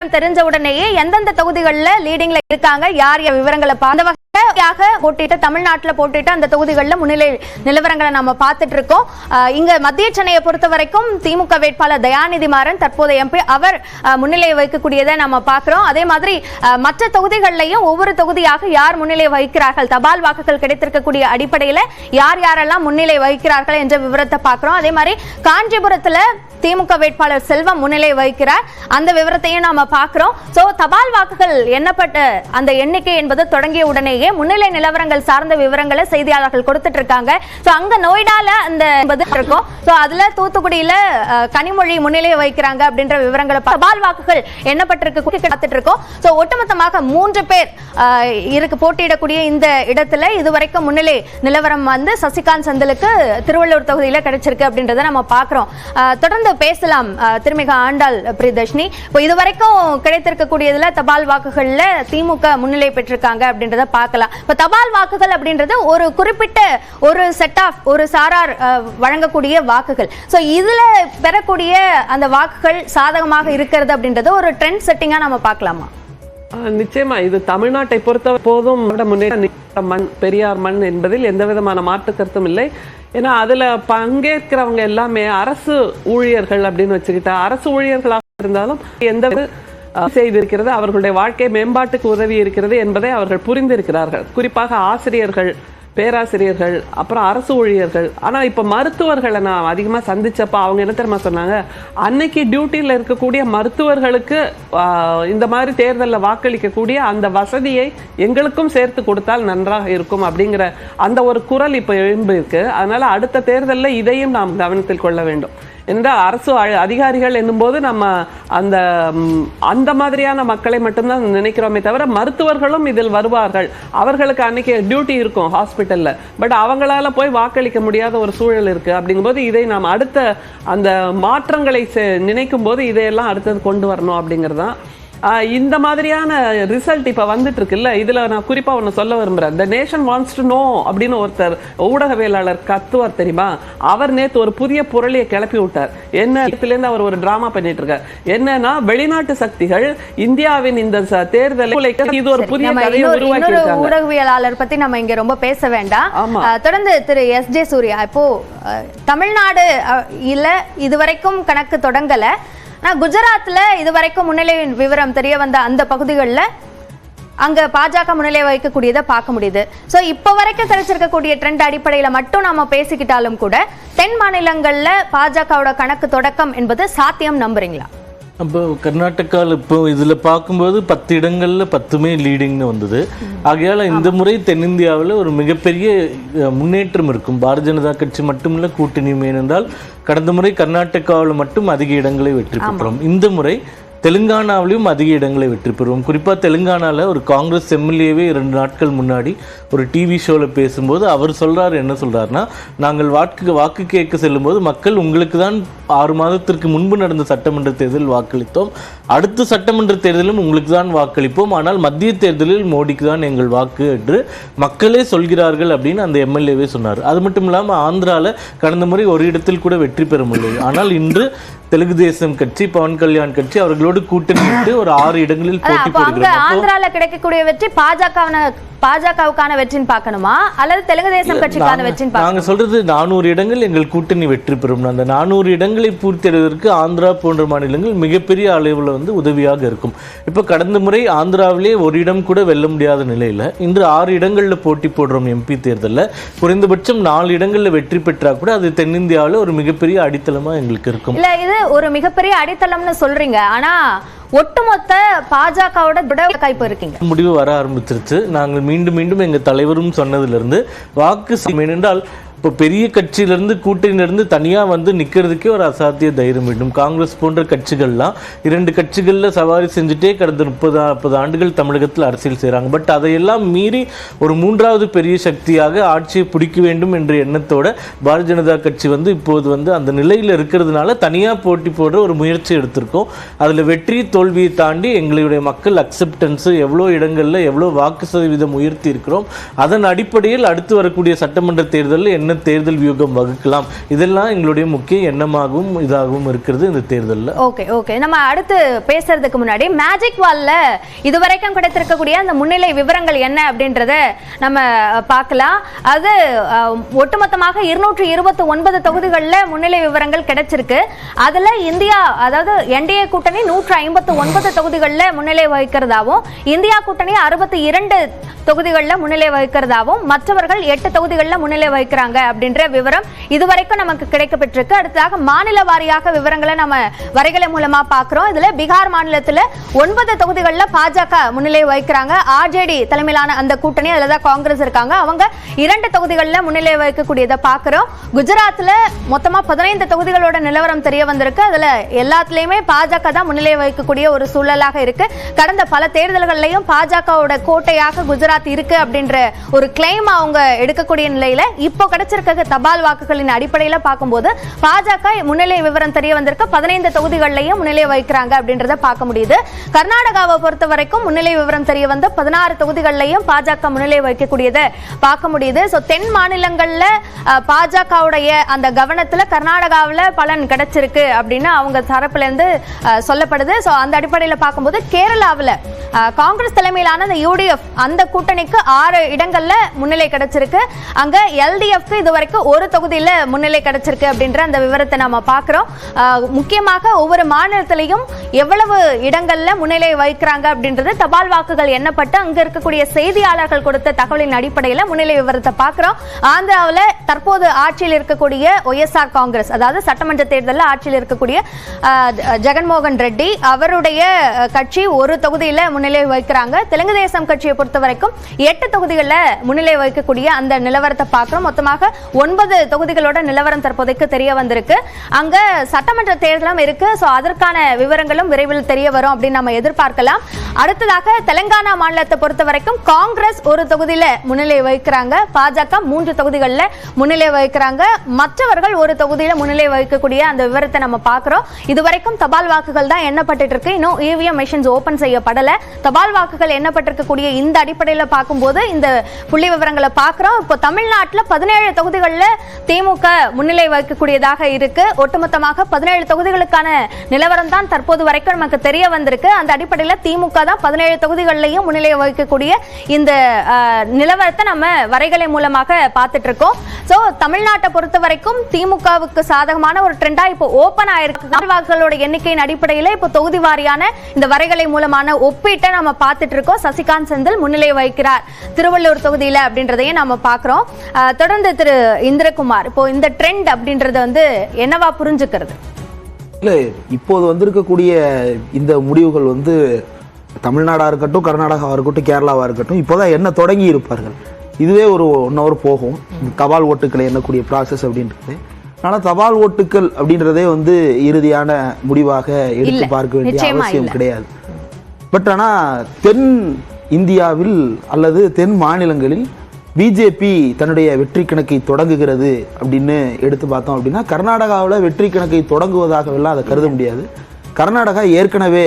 தெரிஞ்ச உடனேயே எந்தெந்த தொகுதிகள்ல லீடிங்ல இருக்காங்க, யார் விவரங்களை போட்டிட்டு தமிழ்நாட்டில் போட்டிட்டு அந்த தொகுதிகளில் முன்னிலை நிலவரங்களை நம்ம பார்த்துட்டு இருக்கோம். இங்க மத்திய சென்னையை பொறுத்த வரைக்கும் திமுக வேட்பாளர் தயாநிதி மாறன் தற்போதைய எம்பி அவர் முன்னிலை வைக்கக்கூடியதை நம்ம பார்க்கிறோம். அதே மாதிரி மற்ற தொகுதிகளிலையும் ஒவ்வொரு தொகுதியாக யார் முன்னிலை வகிக்கிறார்கள், தபால் வாக்குகள் கிடைத்திருக்கக்கூடிய அடிப்படையில் யார் யாரெல்லாம் முன்னிலை வகிக்கிறார்கள் என்ற விவரத்தை பார்க்கிறோம். அதே மாதிரி காஞ்சிபுரத்துல திமுக வேட்பாளர் செல்வம் முன்னிலை வகிக்கிறார், அந்த விவரத்தையும் நாம பார்க்கிறோம். சோ தபால் வாக்குகள் எண்ணப்பட்ட அந்த எண்ணிக்கை என்பது தொடங்கிய உடனேயே முன்னிலை நிலவரங்கள் சார்ந்த விவரங்களை செய்தியாளர்கள் கொடுத்துட்டு இருக்காங்க. சோ அங்க நோய்டால அந்த இருக்கும். சோ அதுல தூத்துக்குடியில கனிமொழி முன்னிலை வகிக்கிறாங்க அப்படின்ற விவரங்களை தபால் வாக்குகள் எண்ணப்பட்டிருக்கு காத்துட்டு இருக்கோம். சோ ஒட்டுமொத்தமாக 3 பேர் போட்டியிடக்கூடிய இந்த இடத்துல இதுவரைக்கும் முன்னிலை நிலவரம் வந்து சசிகாந்த் செந்திலுக்கு திருவள்ளூர் தொகுதியில கிடைச்சிருக்கு அப்படின்றத நம்ம பார்க்கிறோம். தொடர்ந்து பேசலாம் திருமிக ஆண்டாள் பிரியதர்ஷினி. இப்போ இதுவரைக்கும் கிடைத்திருக்கக்கூடியதுல தபால் வாக்குகள்ல திமுக முன்னிலை பெற்றிருக்காங்க அப்படின்றத பார்க்கலாம். இப்ப தபால் வாக்குகள் அப்படின்றது ஒரு குறிப்பிட்ட ஒரு செட் ஆஃப் ஒரு சாரார் வழங்கக்கூடிய வாக்குகள். சோ இதுல பெறக்கூடிய அந்த வாக்குகள் சாதகமாக இருக்கிறது அப்படின்றது ஒரு ட்ரெண்ட் செட்டிங்கா நம்ம பார்க்கலாமா? நிச்சயமா இது தமிழ்நாட்டை பொறுத்த போதும் மண் பெரியார் மண் என்பதில் எந்த விதமான மாற்று கருத்தும் இல்லை. ஏன்னா அதுல பங்கேற்கிறவங்க எல்லாமே அரசு ஊழியர்கள் அப்படின்னு வச்சுக்கிட்டா, அரசு ஊழியர்களாக இருந்தாலும் எந்த செய்திருக்கிறது, அவர்களுடைய வாழ்க்கை மேம்பாட்டுக்கு உதவி இருக்கிறது என்பதை அவர்கள் புரிந்திருக்கிறார்கள். குறிப்பாக ஆசிரியர்கள், பேராசிரியர்கள், அப்புறம் அரசு ஊழியர்கள். ஆனால் இப்போ மருத்துவர்களை நான் அதிகமாக சந்திச்சப்ப அவங்க என்ன தெரியுமா சொன்னாங்க, அன்னைக்கு டியூட்டியில் இருக்கக்கூடிய மருத்துவர்களுக்கு இந்த மாதிரி தேர்தலில் வாக்களிக்கக்கூடிய அந்த வசதியை எங்களுக்கும் சேர்த்து கொடுத்தால் நன்றாக இருக்கும் அப்படிங்கிற அந்த ஒரு குரல் இப்போ எழும்பிருக்கு. அதனால அடுத்த தேர்தலில் இதையும் நாம் கவனத்தில் கொள்ள வேண்டும். என்றால் அரசு அதிகாரிகள் என்னும்போது நம்ம அந்த மாதிரியான மக்களை மட்டும்தான் நினைக்கிறோமே தவிர மருத்துவர்களும் இதில் வருவார்கள். அவர்களுக்கு அன்னைக்கு டியூட்டி இருக்கும் ஹாஸ்பிட்டல்ல, பட் அவங்களால போய் வாக்களிக்க முடியாத ஒரு சூழல் இருக்கு. அப்படிங்கும்போது இதை நாம் அடுத்த அந்த மாற்றங்களை நினைக்கும் போது இதையெல்லாம் அடுத்தது கொண்டு வரணும் அப்படிங்கிறதான். இந்த மாதிரியான ரிசல்ட் இப்ப வந்துட்டு இருக்குல்ல, இதுல நான் குறிப்பா ஒன்னு சொல்ல விரும்புறேன். The nation wants to know அப்படின்னு ஒருத்தர் ஊடகவியலாளர் கத்துவார் தெரியுமா, அவர் நேத்து ஒரு புதிய புரளியை கிளப்பி விட்டார். என்ன இருந்து அவர் ஒரு டிராமா பண்ணிட்டு இருக்கார். என்னன்னா வெளிநாட்டு சக்திகள் இந்தியாவின் இந்த தேர்தலை இது ஒரு புதிய கதையை உருவாக்கி இருக்காங்க. ஊடகவியலாளர் பத்தி நம்ம இங்க ரொம்ப பேச வேண்டாம். தொடர்ந்து திரு எஸ்.ஜே. சூர்யா, இப்போ தமிழ்நாடு இல்ல இதுவரைக்கும் கணக்கு தொடங்கல, குஜராத்ல இதுவரைக்கும் முன்னிலை விவரம் தெரிய வந்த அந்த பகுதிகளில் அங்க பாஜக முன்னிலை வகிக்கக்கூடியதை பார்க்க முடியுது. சோ இப்ப வரைக்கும் கிடைச்சிருக்கக்கூடிய ட்ரெண்ட் அடிப்படையில மட்டும் நாம பேசிக்கிட்டாலும் கூட தென் மாநிலங்கள்ல பாஜகவோட கணக்கு தொடக்கம் என்பது சாத்தியம் நம்புறீங்களா? அப்போ கர்நாடகாவில் இப்போ இதில் பார்க்கும்போது 10 இடங்களில் 10மே லீடிங்னு வந்தது. ஆகையால் இந்த முறை தென்னிந்தியாவில் ஒரு மிகப்பெரிய முன்னேற்றம் இருக்கும். பாரதிய ஜனதா கட்சி மட்டுமில்லை, கூட்டணியும். ஏனென்றால் கடந்த முறை கர்நாடகாவில் மட்டும் அதிக இடங்களை வெற்றி பெற்றோம். இந்த முறை தெலுங்கானாவிலையும் அதிக இடங்களை வெற்றி பெறுவோம். குறிப்பாக தெலுங்கானாவில் ஒரு காங்கிரஸ் எம்எல்ஏவே 2 நாட்கள் முன்னாடி ஒரு டிவி ஷோவில் பேசும்போது அவர் சொல்கிறார், என்ன சொல்கிறாருன்னா, நாங்கள் வாக்கு கேட்க செல்லும்போது மக்கள் உங்களுக்கு தான் 6 மாதத்திற்கு முன்பு நடந்த சட்டமன்ற தேர்தலில் வாக்களித்தோம், அடுத்த சட்டமன்ற தேர்தலும் உங்களுக்கு தான் வாக்களிப்போம், ஆனால் மத்திய தேர்தலில் மோடிக்கு தான் எங்கள் வாக்கு என்று மக்களே சொல்கிறார்கள் அப்படின்னு அந்த எம்எல்ஏவே சொன்னார். அது மட்டும் இல்லாமல் ஆந்திராவில் கடந்த முறை ஒரு இடத்தில் கூட வெற்றி பெற முடியல. ஆனால் இன்று தெலுங்கு தேசம் கட்சி, பவன் கல்யாண் கட்சி அவர்களோடு கூட்டணி விட்டு ஒரு 6 இடங்களில் போட்டி போடுகிறார். ஆந்திரால கிடைக்கக்கூடிய வெற்றி பாஜகவுக்கான வெற்றின்னு பார்க்கணுமா அல்லது தெலுங்கு தேசம் கட்சிக்கான வெற்றின்னு பார்க்கணுமா? நாங்க சொல்றது 400 இடங்கள் எங்கள் கூட்டணி வெற்றி பெறும். அந்த 400 இடங்களை பூர்த்தியடைவதற்கு ஆந்திரா போன்ற மாநிலங்கள் மிகப்பெரிய அளவில் வந்து உதவியாக இருக்கும். இப்போ கடந்த முறை ஆந்திராவிலே ஒரு இடம் கூட வெல்ல முடியாத நிலையில இன்று 6 இடங்களில் போட்டி போடுறோம். எம்பி தேர்தலில் குறைந்தபட்சம் 4 இடங்களில் வெற்றி பெற்றா கூட அது தென்னிந்தியாவில் ஒரு மிகப்பெரிய அடித்தளமா எங்களுக்கு இருக்கும். இல்ல இது ஒரு மிகப்பெரிய அடித்தளம்னு சொல்றீங்க, ஆனா ஒட்டுமொத்த பாஜகவோட காய்ப்பு இருக்கீங்க. முடிவு வர ஆரம்பிச்சிருச்சு. நாங்கள் மீண்டும் எங்க தலைவரும் சொன்னதிலிருந்து வாக்கு ஏனென்றால் இப்போ பெரிய கட்சியிலிருந்து கூட்டணியிலிருந்து தனியாக வந்து நிற்கிறதுக்கே ஒரு அசாத்திய தைரியம் வேண்டும். காங்கிரஸ் போன்ற கட்சிகள்லாம் 2 கட்சிகளில் சவாரி செஞ்சுட்டே கடந்த 30-40 ஆண்டுகள் தமிழகத்தில் அரசியல் செய்கிறாங்க. பட் அதையெல்லாம் மீறி ஒரு 3வது பெரிய சக்தியாக ஆட்சியை பிடிக்க வேண்டும் என்ற எண்ணத்தோட பாரதிய ஜனதா கட்சி வந்து இப்போது வந்து அந்த நிலையில் இருக்கிறதுனால தனியாக போட்டி போடுற ஒரு முயற்சி எடுத்திருக்கோம். அதில் வெற்றி தோல்வியை தாண்டி எங்களுடைய மக்கள் அக்செப்டன்ஸு எவ்வளோ இடங்களில் எவ்வளோ வாக்கு சதவீதம் உயர்த்தி இருக்கிறோம், அதன் அடிப்படையில் அடுத்து வரக்கூடிய சட்டமன்ற தேர்தலில் என்ன என்ன தேர்தல் வியூகம் வகுக்கலாம், இதெல்லாம் எங்களுடைய முக்கிய எண்ணமாகவும் இதாகவும் இருக்கிறது இந்த தேர்தலில். ஓகே நம்ம அடுத்து பேசுறதுக்கு முன்னாடி மேஜிக் வால்ல இதுவரைக்கும் கிடைத்திருக்கக்கூடிய அந்த முன்னிலை விவரங்கள் என்ன அப்படின்றத நம்ம பார்க்கலாம். அது ஒட்டுமொத்தமாக 229 தொகுதிகளில் முன்னிலை விவரங்கள் கிடைச்சிருக்கு. அதுல இந்தியா, அதாவது என்டிஏ கூட்டணி 159 தொகுதிகளில் முன்னிலை வகிக்கிறதாவும், இந்தியா கூட்டணி 62 தொகுதிகளில் முன்னிலை வகிக்கிறதாவும், மற்றவர்கள் 8 தொகுதிகளில் முன்னிலை வகிக்கிறாங்க அப்படின்ற விவரம் இதுவரைக்கும் நமக்கு கிடைக்கப்பட்டிருக்கு. அடுத்ததாக மாநில வாரியாக விவரங்களை நம்ம வரைகலை மூலமா பார்க்கிறோம். இதுல பீகார் மாநிலத்தில் 9 தொகுதிகளில் பாஜக முன்னிலை வகிக்கிறாங்க. ஆர்ஜேடி தலைமையிலான அந்த கூட்டணி, அதுல தான் காங்கிரஸ் இருக்காங்க, அவங்க 2 தொகுதிகளில் முன்னிலை வகிக்கக்கூடியதை பார்க்கிறோம். குஜராத்ல மொத்தமா 15 தொகுதிகளோட நிலவரம் தெரிய வந்திருக்கு. அதுல எல்லாத்துலயுமே பாஜக தான் முன்னிலை வகிக்கக்கூடிய ஒரு சூழலாக இருக்கு. கடந்த பல தேர்தல்கள்லையும் பாஜகவோட கோட்டையாக குஜராத் இருக்கு அப்படின்ற ஒரு கிளைம் அவங்க எடுக்கக்கூடிய நிலையில இப்போ கிடைச்சிருக்க தபால் வாக்குகளின் அடிப்படையில பார்க்கும்போது பாஜக முன்னிலை விவரம் தெரிய வந்திருக்கு. 15 தொகுதிகளிலையும் முன்னிலை வகிக்கிறாங்க அப்படின்றத பார்க்க முடியுது. கர்நாடகாவை பொறுத்த வரைக்கும் முன்னிலை விவரம் தெரிய வந்து 16 தொகுதிகளிலையும் பாஜக முன்னிலை வகிக்கக்கூடியதை பார்க்க முடியுது. ஸோ தென் மாநிலங்கள்ல பாஜகவுடைய அந்த கவனத்துல கர்நாடகாவில் பலன் கிடைச்சிருக்கு அப்படின்னு அவங்க தரப்புல இருந்து சொல்லப்படுது. ஸோ அந்த அடிப்படையில் பார்க்கும்போது கேரளாவில் காங்கிரஸ் தலைமையிலான அந்த யூடிஎஃப் அந்த கூட்டணிக்கு 6 இடங்கள்ல முன்னிலை கிடைச்சிருக்கு. அங்க எல்டிஎஃப்க்கு இதுவரைக்கும் 1 தொகுதியில முன்னிலை கிடைச்சிருக்கு அப்படின்ற அந்த விவரத்தை நம்ம பார்க்கிறோம். முக்கியமாக ஒவ்வொரு மாநிலத்திலையும் எவ்வளவு இடங்கள்ல முன்னிலை வகிக்கிறாங்க அப்படின்றது தபால் வாக்குகள் எண்ணப்பட்டு அங்க இருக்கக்கூடிய செய்தியாளர்கள் கொடுத்த தகவலின் அடிப்படையில் முன்னிலை விவரத்தை பார்க்கிறோம். ஆந்திராவில் தற்போது ஆட்சியில் இருக்கக்கூடிய ஒய்எஸ்ஆர் காங்கிரஸ், அதாவது சட்டமன்ற தேர்தலில் ஆட்சியில் இருக்கக்கூடிய ஜெகன்மோகன் ரெட்டி அவருடைய கட்சி 1 தொகுதியில முன்னிலை வகிக்கிறாங்க. தெலுங்கு தேசம் கட்சியை பொறுத்த வரைக்கும் 8 தொகுதிகளில் முன்னிலை வகிக்கக்கூடிய அந்த நிலவரத்தை பார்க்கிறோம். மொத்தமாக 9 தொகுதிகளோட நிலவரம் தற்போதைக்கு தெரிய வந்திருக்கு. அங்க சட்டமன்ற தேர்தலும் இருக்கு. ஸோ அதற்கான விவரங்களும் விரைவில் தெரிய வரும் அப்படின்னு நம்ம எதிர்பார்க்கலாம். அடுத்ததாக தெலுங்கானா மாநிலத்தை பொறுத்த வரைக்கும் காங்கிரஸ் 1 தொகுதியில முன்னிலை வகிக்கிறாங்க. பாஜக 3 தொகுதிகளில் முன்னிலை வகிக்கிறாங்க. மற்றவர்கள் 1 தொகுதியில முன்னிலை வகிக்கக்கூடிய அந்த விவரத்தை நம்ம பார்க்கிறோம். இதுவரைக்கும் தபால் வாக்குகள் தான் எண்ணப்பட்டு இருக்கு. இன்னும் இவிஎம் மெஷின்ஸ் ஓபன் செய்யப்படல. தபால் வாக்குகள் எண்ணப்பட்டிருக்கக்கூடிய இந்த அடிப்படையில் பார்க்கும்போது இந்த புள்ளி விவரங்களை பார்க்கிறோம். இப்போ தமிழ்நாட்டில் 17 தொகுதிகளில் திமுக முன்னிலை வகிக்கக்கூடியதாக இருக்கு. ஒட்டுமொத்தமாக 17 தொகுதிகளுக்கான நிலவரம் தான் தற்போது வரைக்கும் நமக்கு தெரிய வந்திருக்கு. அந்த அடிப்படையில் திமுக தான் 17 தொகுதிகளிலையும் முன்னிலை வகிக்கக்கூடிய இந்த நிலவரத்தை நம்ம வரைகலை மூலமாக பார்த்துட்டு இருக்கோம். சோ தமிழ்நாட்டை பொறுத்த வரைக்கும் திமுகவுக்கு சாதகமான ஒரு ட்ரெண்டா இப்போ ஓபன் ஆயிருக்கு. வாக்குகளோட எண்ணிக்கையின் அடிப்படையில் இப்போ தொகுதி வாரியான இந்த வரைகலை மூலமான ஒப்பீட்டை நம்ம பார்த்துட்டு இருக்கோம். சசிகாந்த் செந்தில் முன்னிலை வகிக்கிறார் திருவள்ளூர் தொகுதியில அப்படின்றதையும் நம்ம பார்க்கிறோம். தொடர்ந்து திரு இந்திரகுமார், இப்போ இந்த ட்ரெண்ட் அப்படின்றது வந்து என்னவா புரிஞ்சுக்கிறது? இல்லை, இப்போது வந்திருக்கக்கூடிய இந்த முடிவுகள் வந்து தமிழ்நாடா இருக்கட்டும், கர்நாடகாவா இருக்கட்டும், கேரளாவா இருக்கட்டும், இப்போதான் என்ன தொடங்கி இருப்பார்கள். இதுவே ஒரு 1 hour போகும் தபால் ஓட்டுக்களை எண்ணக்கூடிய ப்ராசஸ் அப்படின்றது. ஆனால் தபால் ஓட்டுக்கள் அப்படின்றதே வந்து இறுதியான முடிவாக எடுத்து பார்க்க வேண்டிய அவசியம் கிடையாது. பட் ஆனால் தென் இந்தியாவில் அல்லது தென் மாநிலங்களில் பிஜேபி தன்னுடைய வெற்றி கணக்கை தொடங்குகிறது அப்படின்னு எடுத்து பார்த்தோம் அப்படின்னா, கர்நாடகாவில் வெற்றி கணக்கை தொடங்குவதாகவெல்லாம் அதை கருத முடியாது. கர்நாடகா ஏற்கனவே